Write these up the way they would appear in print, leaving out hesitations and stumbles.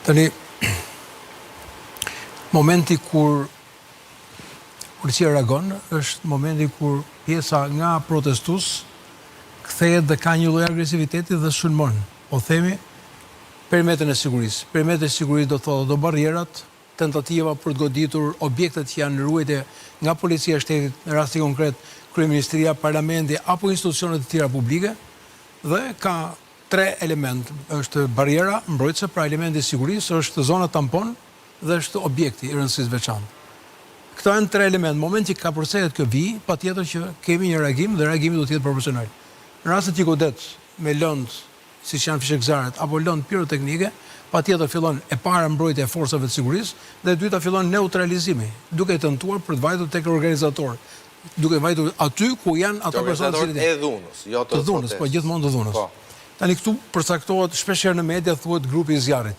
Tani, momenti kur policia reagon, është momenti kur pjesa nga protestus kthehet dhe ka një lloj agresiviteti dhe sulmon. Po themi, perimetrin e sigurisë. Perimetri e sigurisë do thotë do barrierat, tentativa për të goditur objektet që janë në ruajtje nga policia e shtetit, në rasti konkret kryeministria, parlamenti apo institucionet e tjera publike, dhe ka tre element. Është barriera mbrojtëse, pra elementi i sigurisë, është zona tampon dhe është objekti i rëndësisë veçantë. Këto janë tre elementë. Në moment që ka përsehet kjo vijë, patjetër që kemi një reagim dhe reagimi do të jetë proporcional. Në rastet që godet me lëndë, siç janë fishekzaret apo lëndë piroteknike, patjetër fillon e para mbrojtja e forcave të sigurisë dhe e dyta fillon neutralizimi, duke tentuar për të vajtur tek organizatorë, duke vajtur aty ku janë ato personat që e dhunës, jo të dhunës, po gjithmonë të dhunës. Tani këtu përcaktohet shpeshherë në media thuhet grupi i zjarrit.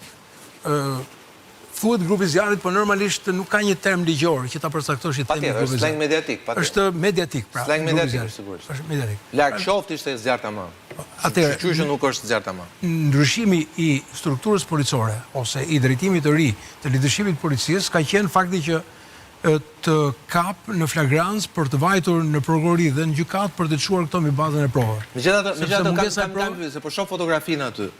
Thuhet grupi i zjarrit, por normalisht nuk ka një term ligjor që ta përcaktosh i themi grupi i zjarrit. Është sleng mediatik, patjetër. Është mediatik, pra. Sleng mediatik, sigurisht. Është mediatik. Larg qoftë ishte zjarr tamam. Atëherë, që nuk është zjarr tamam. Ndryshimi i strukturës policore ose i drejtimit të ri të lidershipit të policisë ka qenë fakti që të kap në flagrancë për të vajtur në prokurori dhe në gjykat për të çuar këto mbi bazën e provave. Megjithatë, kam se po shoh fotografinë aty.